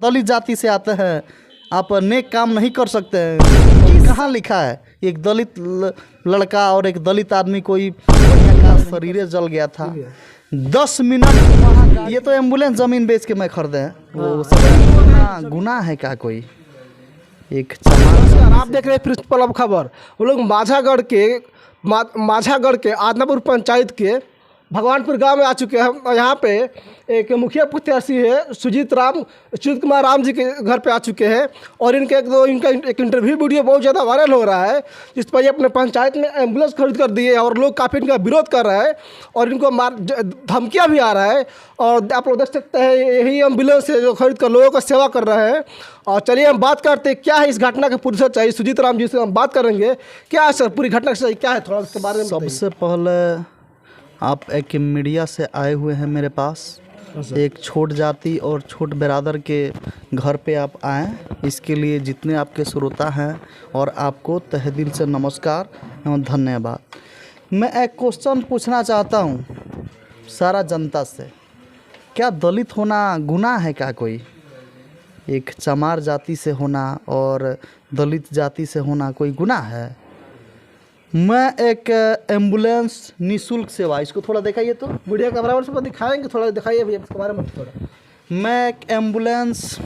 दलित जाति से आते हैं, आप नेक काम नहीं कर सकते हैं। कहाँ लिखा है? एक दलित लड़का और एक दलित आदमी कोई बढ़िया का शरीर जल गया था, 10 मिनट वहाँ। ये तो एम्बुलेंस ज़मीन बेच के मैं खरीदे हैं, वो सब गुनाह है क्या कोई? एक आप देख रहे हैं प्रिंसिपल अब खबर। वो लोग माझागढ़ के आदनापुर पंचायत के भगवानपुर गांव में आ चुके हैं और यहाँ पे एक मुखिया प्रत्याशी है सुजीत कुमार राम जी के घर पे आ चुके हैं और इनका एक इंटरव्यू वीडियो बहुत ज़्यादा वायरल हो रहा है, जिस पर ये अपने पंचायत में एम्बुलेंस खरीद कर दिए और लोग काफ़ी इनका विरोध कर रहे हैं और इनको धमकियाँ भी आ रहा है। और आप लोग देख सकते हैं यही एम्बुलेंस है जो खरीद कर लोगों का सेवा कर रहे हैं। और चलिए हम बात करते हैं क्या है इस घटना की पूरी सच्चाई। सुजीत राम जी से हम बात करेंगे, क्या है सर पूरी घटना की सच्चाई क्या है, थोड़ा उसके बारे में। सबसे पहले आप एक मीडिया से आए हुए हैं मेरे पास, एक छोट जाति और छोट बिरादर के घर पे आप आएँ, इसके लिए जितने आपके श्रोता हैं और आपको तहे दिल से नमस्कार एवं धन्यवाद। मैं एक क्वेश्चन पूछना चाहता हूँ सारा जनता से, क्या दलित होना गुनाह है क्या कोई? एक चमार जाति से होना और दलित जाति से होना कोई गुनाह है? मैं एक एम्बुलेंस निःशुल्क सेवा, इसको थोड़ा दिखाइए तो, मीडिया कैमरा से दिखाएंगे, थोड़ा दिखाइए भैया इसके बारे में थोड़ा। मैं एक एम्बुलेंस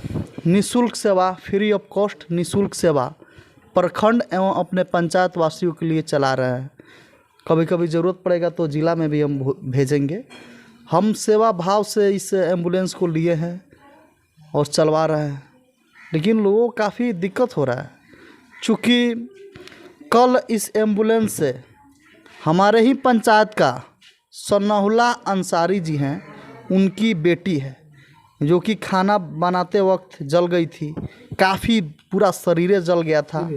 निःशुल्क सेवा, फ्री ऑफ कॉस्ट निःशुल्क सेवा प्रखंड एवं अपने पंचायत वासियों के लिए चला रहे हैं। कभी कभी ज़रूरत पड़ेगा तो ज़िला में भी हम भेजेंगे। हम सेवा भाव से इस एम्बुलेंस को लिए हैं और चलवा रहे हैं, लेकिन लोगों को काफ़ी दिक्कत हो रहा है। चूँकि कल इस एम्बुलेंस से हमारे ही पंचायत का सनाहुल्ला अंसारी जी हैं, उनकी बेटी है जो कि खाना बनाते वक्त जल गई थी, काफ़ी पूरा शरीर जल गया था।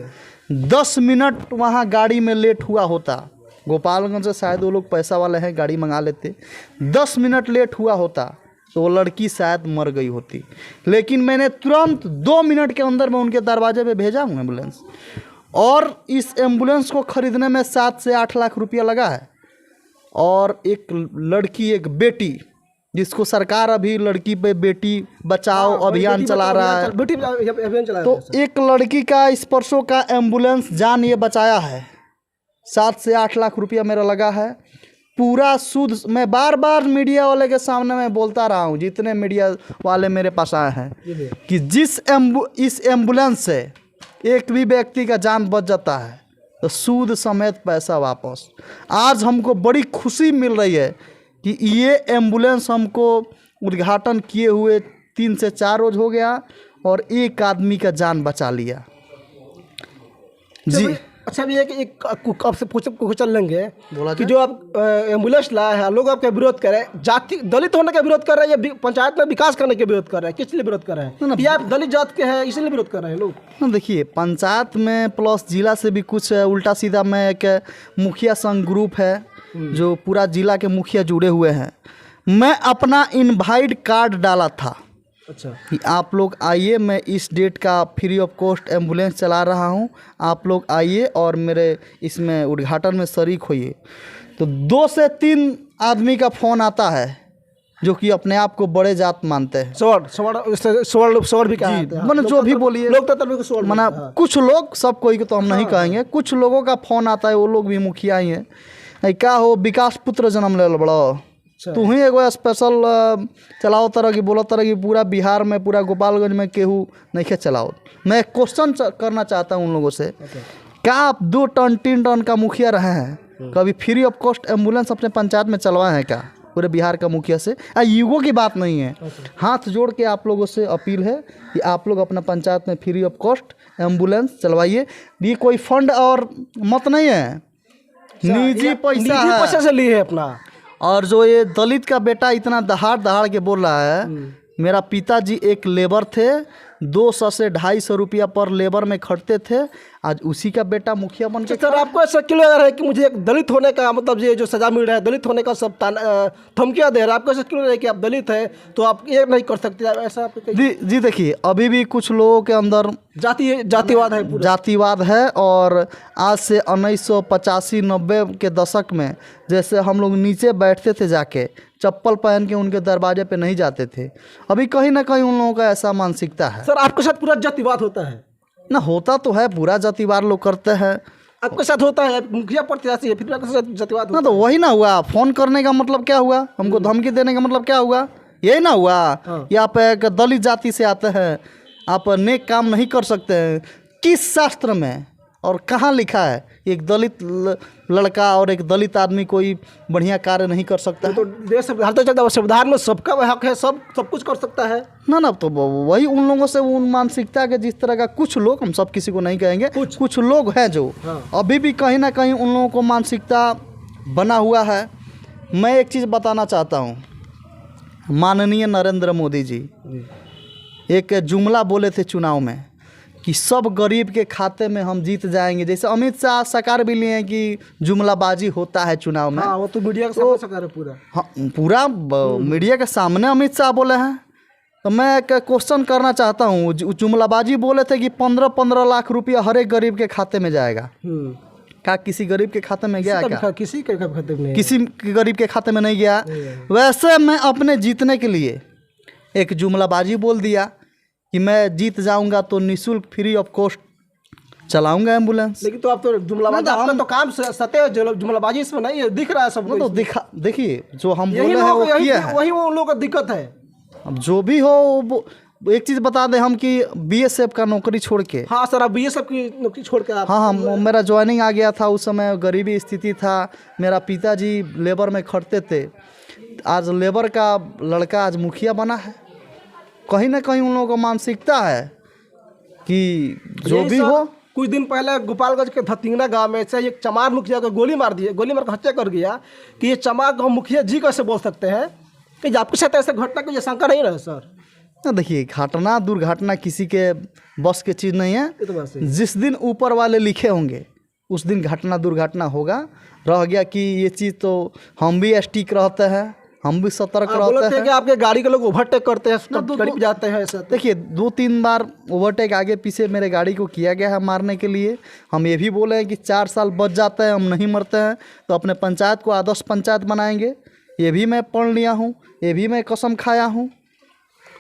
10 मिनट वहाँ गाड़ी में लेट हुआ होता, गोपालगंज से शायद वो लोग पैसा वाले हैं, गाड़ी मंगा लेते, 10 मिनट लेट हुआ होता तो वो लड़की शायद मर गई होती। लेकिन मैंने तुरंत 2 मिनट के अंदर मैं उनके दरवाजे पे भेजा हूँ एम्बुलेंस, और इस एम्बुलेंस को ख़रीदने में 7 से 8 लाख रुपया लगा है। और एक लड़की, एक बेटी, जिसको सरकार अभी लड़की पे बेटी बचाओ अभियान चला रहा है, तो एक लड़की का इस परसों का एम्बुलेंस जान ये बचाया है। 7 से 8 लाख रुपया मेरा लगा है, पूरा शुद्ध। मैं बार बार मीडिया वाले के सामने मैं बोलता रहा हूँ, जितने मीडिया वाले मेरे पास आए हैं, कि इस एम्बुलेंस से एक भी व्यक्ति का जान बच जाता है तो सूद समेत पैसा वापस। आज हमको बड़ी खुशी मिल रही है कि ये एम्बुलेंस हमको उद्घाटन किए हुए 3 से 4 रोज हो गया और एक आदमी का जान बचा लिया जी। अच्छा भी है कि एक आपसे चल लेंगे कि जो आप एम्बुलेंस लाए हैं, लोग आपका विरोध कर रहे हैं, जाति दलित होने का विरोध कर रहे हैं या पंचायत में विकास करने के विरोध कर रहे हैं? किस लिए विरोध कर रहे हैं? या आप दलित जात के हैं इसलिए विरोध कर रहे हैं लोग? देखिए, पंचायत में प्लस जिला से भी कुछ उल्टा सीधा, मैं एक मुखिया संघ ग्रुप है जो पूरा जिला के मुखिया जुड़े हुए हैं, मैं अपना इनवाइट कार्ड डाला था। अच्छा, कि आप लोग आइए, मैं इस डेट का फ्री ऑफ कॉस्ट एम्बुलेंस चला रहा हूं, आप लोग आइए और मेरे इसमें उद्घाटन में शरीक होइए। तो 2 से 3 आदमी का फ़ोन आता है जो कि अपने आप को बड़े जात मानते हैं, स्वर्ण भी कहा जी, मतलब जो भी बोलिए, मना कुछ लोग, सब कोई को तो हम नहीं कहेंगे, कुछ लोगों का फ़ोन आता है, वो लोग भी मुखिया ही हैं। क्या हो, विकास पुत्र जन्म ले बड़ो, तू ही एगो स्पेशल चलाओ तरह की, बोलो तरह की पूरा बिहार में, पूरा गोपालगंज में केहू नहीं चलाओ। मैं क्वेश्चन करना चाहता हूँ उन लोगों से, क्या आप 2 टन 3 टन का मुखिया रहे हैं, कभी फ्री ऑफ कॉस्ट एम्बुलेंस अपने पंचायत में चलवाए हैं क्या? पूरे बिहार का मुखिया से ईगो की बात नहीं है, हाथ जोड़ के आप लोगों से अपील है कि आप लोग अपना पंचायत में फ्री ऑफ कॉस्ट एम्बुलेंस चलवाइए। ये कोई फंड और मत नहीं है, निजी पैसा से लिए है अपना। और जो ये दलित का बेटा इतना दहाड़ के बोल रहा है, मेरा पिताजी एक लेबर थे, 200 से 250 रुपया पर लेबर में खटते थे, आज उसी का बेटा मुखिया बन के। सर, आपको ऐसा क्यों लग रहा है कि मुझे एक दलित होने का, मतलब ये जो सजा मिल रहा है, दलित होने का सब धमकियाँ दे रहा है, आपको ऐसा क्यों लग रहा है कि आप दलित हैं तो आप ये नहीं कर सकते? ऐसा आपको जी देखिए, अभी भी कुछ लोगों के अंदर जातिवाद है और आज से 1985-90 के दशक में जैसे हम लोग नीचे बैठते थे जाके, चप्पल पहन के उनके दरवाजे पे नहीं जाते थे। अभी कहीं ना कहीं उन लोगों का ऐसा मानसिकता है। सर आपके साथ पूरा जातिवाद होता है? ना होता तो है, पूरा जातिवार लोग करते हैं। आपके साथ होता है, मुखिया प्रत्याशी है, फिर भी आपके साथ जातिवाद ना होता तो वही ना हुआ, फोन करने का मतलब क्या हुआ, हमको धमकी देने का मतलब क्या हुआ, यही ना हुआ। हाँ। कि आप एक दलित जाति से आते हैं, आप नेक काम नहीं कर सकते हैं। किस शास्त्र में और कहाँ लिखा है एक दलित लड़का और एक दलित आदमी कोई बढ़िया कार्य नहीं कर सकता है? है? तो देश संविधान में सबका हक है, सब कुछ कर सकता है ना तो वही उन लोगों से उन मानसिकता के जिस तरह का कुछ लोग, हम सब किसी को नहीं कहेंगे, कुछ लोग हैं जो अभी भी कहीं ना कहीं उन लोगों को मानसिकता बना हुआ है। मैं एक चीज़ बताना चाहता हूँ, माननीय नरेंद्र मोदी जी एक जुमला बोले थे चुनाव में कि सब गरीब के खाते में हम जीत जाएंगे। जैसे अमित शाह सरकार भी लिए हैं कि जुमलाबाजी होता है चुनाव में। हाँ, वो तो मीडिया के सामने सरकार है पूरा। हाँ, पूरा मीडिया के सामने अमित शाह बोले हैं। तो मैं एक क्वेश्चन करना चाहता हूँ, जुमलाबाजी बोले थे कि 15-15 लाख रुपया हर एक गरीब के खाते में जाएगा। क्या किसी गरीब के खाते में गया क्या? किसी के खाते में, किसी गरीब के खाते में नहीं गया। वैसे मैं अपने जीतने के लिए एक जुमलाबाजी बोल दिया कि मैं जीत जाऊंगा तो निःशुल्क फ्री ऑफ कॉस्ट चलाऊंगा एम्बुलेंस। लेकिन तो आप तो जुमलाबाजी, आपका तो काम सत्य जुमलाबाजी इसमें नहीं है, दिख रहा है सबको। तो देखिए जो हम बोले हैं वो किया है, वही वो लोगों का दिक्कत है। अब जो भी हो एक चीज़ बता दें हम कि बीएसएफ का नौकरी छोड़ के, हाँ सर, आप बीएसएफ की नौकरी छोड़ के आप, हाँ मेरा ज्वाइनिंग आ गया था। उस समय गरीबी स्थिति था, मेरा पिताजी लेबर में खटते थे। आज लेबर का लड़का आज मुखिया बना है। कहीं ना कहीं उन लोगों को मानसिकता है कि जो भी हो। कुछ दिन पहले गोपालगंज के धतिंगना गांव में से एक चमार मुखिया को गोली मार कर हत्या कर गया। कि ये चमार गाँव मुखिया जी कैसे बोल सकते हैं कि आपके साथ ऐसे घटना को ये शंका नहीं रहे सर? ना देखिए, घटना दुर्घटना किसी के बस की चीज़ नहीं है। तो जिस दिन ऊपर वाले लिखे होंगे उस दिन घटना दुर्घटना होगा। रह गया कि ये चीज़ तो हम भी स्टिक रहते हैं, हम भी सतर्क रहते हैं कि आपके गाड़ी के लोग ओवरटेक करते हैं, करीब जाते हैं ऐसा। देखिए 2-3 बार ओवरटेक आगे पीछे मेरे गाड़ी को किया गया है मारने के लिए। हम ये भी बोले हैं कि 4 साल बच जाते हैं, हम नहीं मरते हैं तो अपने पंचायत को आदर्श पंचायत बनाएंगे। ये भी मैं पढ़ लिया हूँ, ये भी मैं कसम खाया हूँ।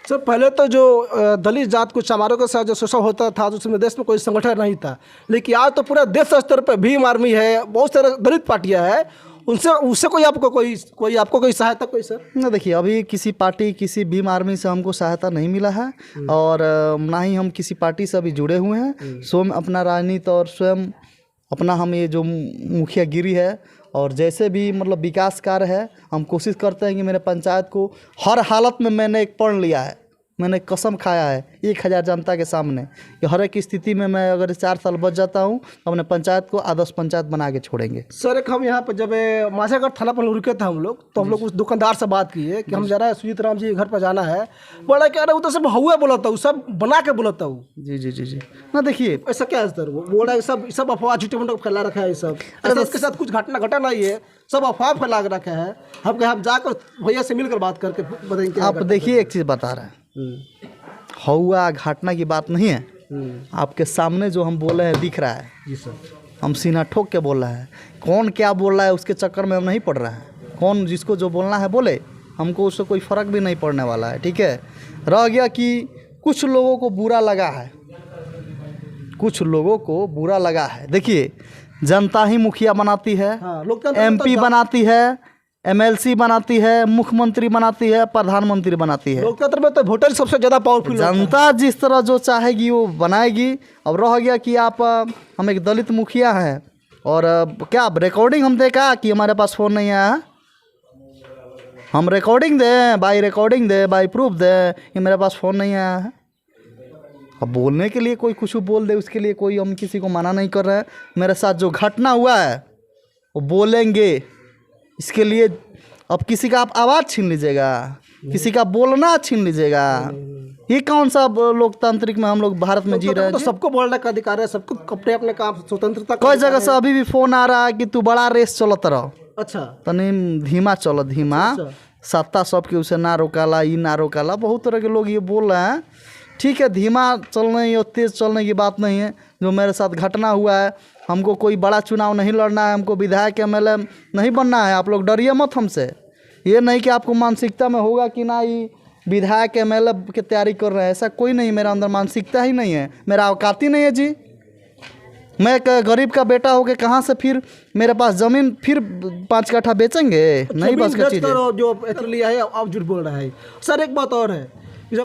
सर पहले तो जो दलित जात को चमारों के साथ जो शोषण होता था, उसमें देश में कोई संगठन नहीं था। लेकिन आज तो पूरा देश स्तर पर भीम आर्मी है, बहुत सारे दलित पार्टियां हैं, उससे कोई आपको कोई सहायता कोई सर? ना देखिए, अभी किसी पार्टी किसी भीम आर्मी से हमको सहायता नहीं मिला है और ना ही हम किसी पार्टी से अभी जुड़े हुए हैं। स्वयं अपना राजनीति और स्वयं अपना हम ये जो मुखियागिरी है और जैसे भी मतलब विकास कार्य है, हम कोशिश करते हैं कि मेरे पंचायत को हर हालत में, मैंने एक पढ़ लिया है, मैंने कसम खाया है 1000 जनता के सामने कि हर एक स्थिति में मैं अगर 4 साल बच जाता हूँ तो अपने पंचायत को आदर्श पंचायत बना के छोड़ेंगे। सर एक हम यहाँ पर जब माझागढ़ थाना पर रुके थे हम लोग, तो हम लोग उस दुकानदार से बात किए कि हम जरा सुजीत राम जी के घर पर जाना है। बोला क्या, वो तो सब हुआ बोला था, सब बना के बोला था। जी ना देखिए, ऐसा क्या है सर? वो बोल रहा है सब अफवाह झूठे मूठे फैला रखा है, सब इसके साथ कुछ घटना घटा नहीं है, सब अफवाह फैला के रखा है। हम जाकर भैया से मिलकर बात करके बताएंगे। आप देखिए, एक चीज़ बता रहे हैं, हुआ घटना की बात नहीं है। आपके सामने जो हम बोल रहे हैं दिख रहा है। जी सर, हम सीना ठोक के बोल रहे हैं। कौन क्या बोल रहा है उसके चक्कर में हम नहीं पड़ रहे हैं। कौन जिसको जो बोलना है बोले, हमको उससे कोई फ़र्क भी नहीं पड़ने वाला है। ठीक है, रह गया कि कुछ लोगों को बुरा लगा है, कुछ लोगों को बुरा लगा है। देखिए, जनता ही मुखिया बनाती है, MP बनाती है, MLC बनाती है, मुख्यमंत्री बनाती है, प्रधानमंत्री बनाती है। लोकतंत्र में तो वोटर सबसे ज़्यादा पावरफुल। जनता जिस तरह जो चाहेगी वो बनाएगी। अब रह गया कि आप हम एक दलित मुखिया हैं और क्या रिकॉर्डिंग हम देखा कि हमारे पास फ़ोन नहीं आया, हम रिकॉर्डिंग दें, बाई रिकॉर्डिंग दे, बाई प्रूफ दे कि मेरे पास फ़ोन नहीं आया है। अब बोलने के लिए कोई कुछ बोल दे, उसके लिए कोई हम किसी को मना नहीं कर रहे हैं। मेरे साथ जो घटना हुआ है वो बोलेंगे, इसके लिए अब किसी का आप आवाज़ छीन लीजिएगा, किसी का बोलना छीन लीजिएगा। ये कौन सा लोकतांत्रिक में हम लोग भारत में जी रहे हैं? तो सबको बोलने का अधिकार है, सबको अपने अपने काम स्वतंत्रता। कोई जगह से अभी भी फ़ोन आ रहा है कि तू बड़ा रेस चलत रहो। अच्छा, तनी धीमा चलो, धीमा। सत्ता सबके उसे ना रोकाला, ये ना रोकाला, बहुत तरह के लोग ये बोल रहे हैं। ठीक है, धीमा चलने और तेज़ चलने की बात नहीं है। जो मेरे साथ घटना हुआ है, हमको कोई बड़ा चुनाव नहीं लड़ना है, हमको विधायक MLA नहीं बनना है। आप लोग डरिए मत हमसे, ये नहीं कि आपको मानसिकता में होगा कि ना ये विधायक MLA की तैयारी कर रहे हैं, ऐसा कोई नहीं, मेरा अंदर मानसिकता ही नहीं है, मेरा औकात ही नहीं है जी। मैं एक गरीब का बेटा होके कहाँ से फिर मेरे पास ज़मीन फिर 5 कट्ठा बेचेंगे? नहीं बस का चीज़ है। जो लिया है आप झूठ बोल रहा है सर। एक बात और है